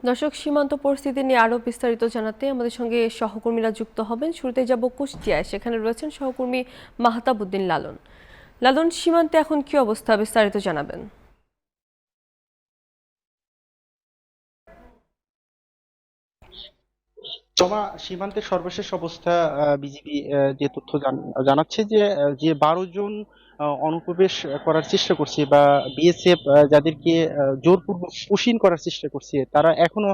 দর্শক, সীমান্ত পরিস্থিতি নিয়ে আরও বিস্তারিত জানাতে আমাদের সঙ্গে সহকর্মীরা যুক্ত হবেন। শুরুতে যাব কুষ্টিয়ায়, সেখানে রয়েছেন সহকর্মী মাহতাব উদ্দিন লালন। লালন, সীমান্তে এখন কি অবস্থা, বিস্তারিত জানাবেন। তোমা সীমান্তের সর্বশেষ অবস্থা, বিজিবি যে তথ্য জানাচ্ছে যে 12 জন অনুপ্রবেশ করার চেষ্টা করছে বা বিএসএফ যাদেরকে জোরপূর্বক পুশিং করার চেষ্টা করছে, তারা এখনো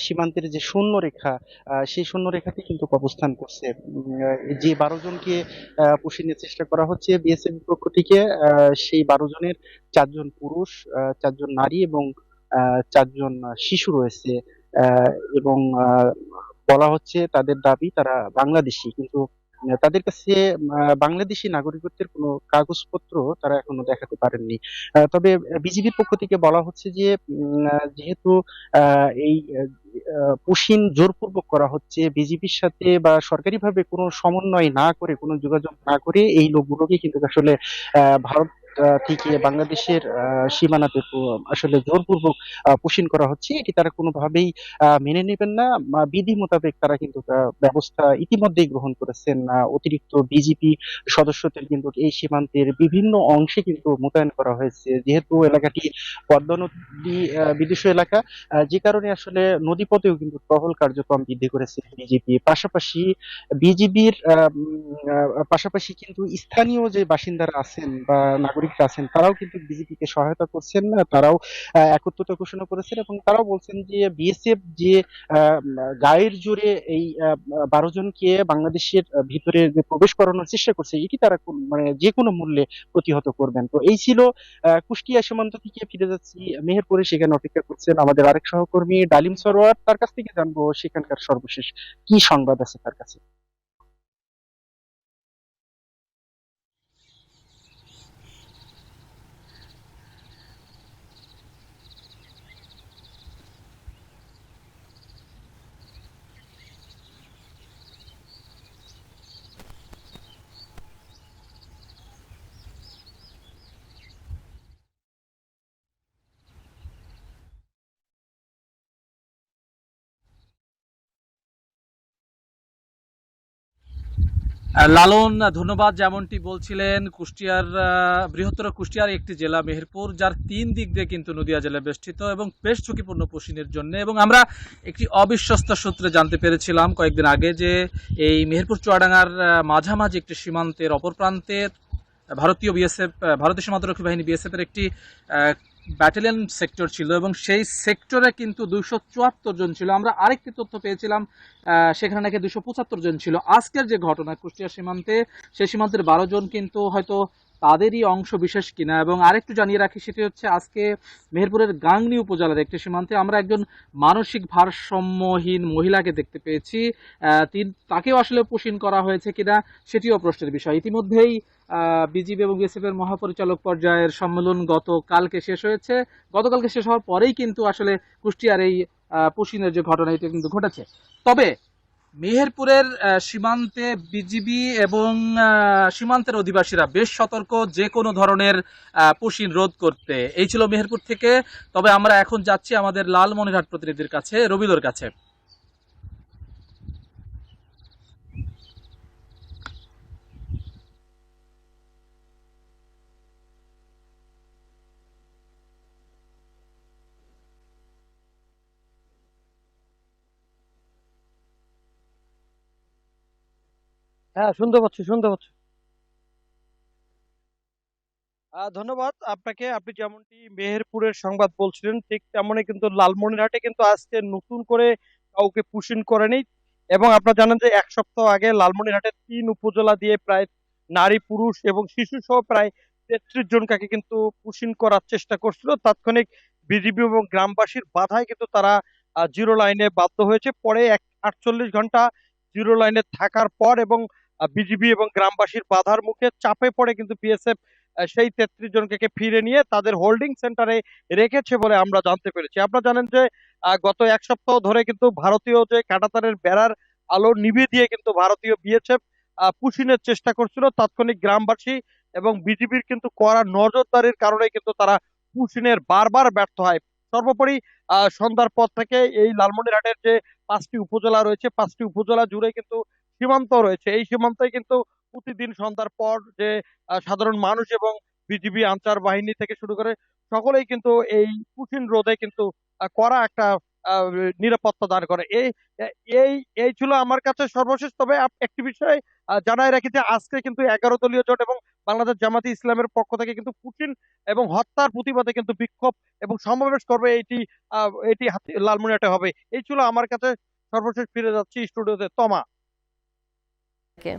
সীমান্তের যে শূন্য রেখা, সেই শূন্য রেখাতে কিন্তু অবস্থান করছে। যে 12 জনকে পুশিং এর চেষ্টা করা হচ্ছে বিএসএফ পক্ষ থেকে, সেই 12 জনের 4 জন পুরুষ, 4 জন নারী এবং 4 জন শিশু রয়েছে। আহ, এবং বলা হচ্ছে তাদের দাবি তারা বাংলাদেশী, কিন্তু তাদের কাছে বাংলাদেশী নাগরিকত্বের কোনো কাগজপত্র তারা এখনো দেখাতে পারেননি। তবে বিজিবির পক্ষ থেকে বলা হচ্ছে যে যেহেতু এই পুশিং জোরপূর্বক করা হচ্ছে, বিজিবির সাথে বা সরকারিভাবে কোনো সমন্বয় না করে, কোনো যোগাযোগ না করে এই লোকগুলোকে কিন্তু আসলে ভারত থেকে বাংলাদেশের সীমানাতে আসলে জোরপূর্বক পুশিং করা হচ্ছে, এটি তারা কোনোভাবেই মেনে নেবেন না। বিধি মোতাবেক তারা কিন্তু ব্যবস্থা ইতিমধ্যেই গ্রহণ করেছেন। অতিরিক্ত বিজিপি সদস্যদের কিন্তু এই সীমান্তের বিভিন্ন অংশে কিন্তু মোতায়েন করা হয়েছে, যেহেতু এলাকাটি পদ্মা নদী বিদ্বেষ এলাকা, যে কারণে আসলে নদীপথেও কিন্তু টহল কার্যক্রম বৃদ্ধি করেছে বিজিবি। পাশাপাশি বিজিবির পাশাপাশি কিন্তু স্থানীয় যে বাসিন্দারা আছেন বা নাগরিকরা আছেন, তারাও কিন্তু বিজেপিকে সহায়তা করছেন। তারাও একত্রতা ঘোষণা করেছেন এবং তারাও বলছেন যে বিএসএফ যে আহ, গায়ের জোরে এই 12 জনকে বাংলাদেশের ভিতরে যে প্রবেশ করানোর চেষ্টা করছে, এটি তারা মানে যে কোনো মূল্যে প্রতিহত করবেন। তো এই ছিল কুষ্টিয়া সীমান্ত থেকে ফিরে যাচ্ছি মেহেরপুরে, সেখানে অপেক্ষা করছেন আমাদের আরেক সহকর্মী ডালিম সরোয়ার। তার কাছ থেকে জানবো সেখানকার সর্বশেষ কি সংবাদ আছে তার কাছে। লালন, ধন্যবাদ। যেমনটি বলছিলেন, কুষ্টিয়ার বৃহত্তর কুষ্টিয়ার একটি জেলা মেহেরপুর, যার 3 দিক দিয়ে কিন্তু নদিয়া জেলা বেষ্টিত এবং বেশ ঝুঁকিপূর্ণ পুশিনের জন্য। এবং আমরা একটি অবিশ্বস্ত সূত্রে জানতে পেরেছিলাম কয়েকদিন আগে যে এই মেহেরপুর চুয়াডাঙ্গার মাঝামাঝি একটি সীমান্তের অপর প্রান্তের ভারতীয় বিএসএফ, ভারতীয় সীমান্তরক্ষী বাহিনী বিএসএফ এর একটি ব্যাটালিয়ন সেক্টর ছিল এবং সেই সেক্টরে কিন্তু 274 জন ছিল। আমরা আরেকটি তথ্য পেয়েছিলাম, সেখানে নাকি 275 জন ছিল। আজকের যে ঘটনা কুষ্টিয়া সীমান্তে, সেই সীমান্তের 12 জন কিন্তু হয়তো তাদেরই অংশ বিশেষ কিনা। এবং আরেকটু জানিয়ে রাখি, সেটি হচ্ছে আজকে মেহেরপুরের গাংনী উপজেলার একটি সীমান্তে আমরা একজন মানসিক ভারসাম্যহীন মহিলাকে দেখতে পেয়েছি। তাকেও আসলে পুশিন করা হয়েছে কিনা সেটিও প্রশ্নের বিষয়। ইতিমধ্যেই বিজিবি এবং বিএসএফ এর মহাপরিচালক পর্যায়ের সম্মেলন গতকালকে শেষ হয়েছে। গতকালকে শেষ হওয়ার পরেই কিন্তু আসলে কুষ্টিয়ার এই পুশিনের যে ঘটনা, এটি কিন্তু ঘটেছে। তবে মেহেরপুরের সীমান্তে বিজিবি এবং সীমান্তের অধিবাসীরা বেশ সতর্ক যে কোনো ধরনের পুশিন রোধ করতে। এই ছিল মেহেরপুর থেকে। তবে আমরা এখন যাচ্ছি আমাদের লালমনিরহাট প্রতিনিধির কাছে, রবিদর কাছে। হ্যাঁ, শুনতে পাচ্ছি, শুনতে পাচ্ছি। ধন্যবাদ আপনাকে। আপনি যেমনটি মেহেরপুরের সংবাদ বলছিলেন, ঠিক তেমনই কিন্তু লালমনিরহাটে কিন্তু আজকে নতুন করে কাউকে পুশিন করেনি। এবং আপনারা জানেন যে এক সপ্তাহ আগে লালমনিরহাটের 3 উপজেলা দিয়ে প্রায় নারী, পুরুষ এবং শিশু সহ প্রায় 33 জনকে কিন্তু পুশিন করার চেষ্টা করছিল। তাৎক্ষণিক বিজিবি এবং গ্রামবাসীর বাধায় কিন্তু তারা জিরো লাইনে বাধ্য হয়েছে। পরে 48 ঘন্টা জিরো লাইনে থাকার পর এবং বিজিবি এবং গ্রামবাসীর বাধার মুখে চাপে পড়ে কিন্তু বিএসএফ সেই 33 জনকে ফিরে নিয়ে তাদের হোল্ডিং সেন্টারে রেখেছে বলে আমরা জানতে পেরেছি। আপনারা জানেন যে গত এক সপ্তাহ ধরে কিন্তু ভারতীয় যে কাঁটাতারের বেড়ার আলো নিভিয়ে দিয়ে কিন্তু ভারতীয় বিএসএফ পুশিনের চেষ্টা করছিল। তাৎক্ষণিক গ্রামবাসী এবং বিজিবির কিন্তু কড়া নজরদারির কারণে কিন্তু তারা পুশিনের বারবার ব্যর্থ হয়। সর্বোপরি সন্ধ্যার পর থেকে এই লালমনিরহাটের যে 5টি উপজেলা রয়েছে, 5টি উপজেলা জুড়ে কিন্তু সীমান্ত রয়েছে। এই সীমান্তে কিন্তু প্রতিদিন সন্ধ্যার পর যে সাধারণ মানুষ এবং বিজিবি আনসার বাহিনী থেকে শুরু করে সকলেই কিন্তু এই পুশিন রোধে কিন্তু কড়া একটা আহ, নিরাপত্তা দান করে। এই এই ছিল আমার কাছে সর্বশেষ। তবে একটি বিষয় জানাই রাখি যে আজকে কিন্তু 11 দলীয় জোট এবং বাংলাদেশ জামাতি ইসলামের পক্ষ থেকে কিন্তু পুশিন এবং হত্যার প্রতিবাদে কিন্তু বিক্ষোভ এবং সমাবেশ করবে। এটি লালমনিরহাটে হবে। এই ছিল আমার কাছে সর্বশেষ। ফিরে যাচ্ছি স্টুডিওতে তমা। ওকে।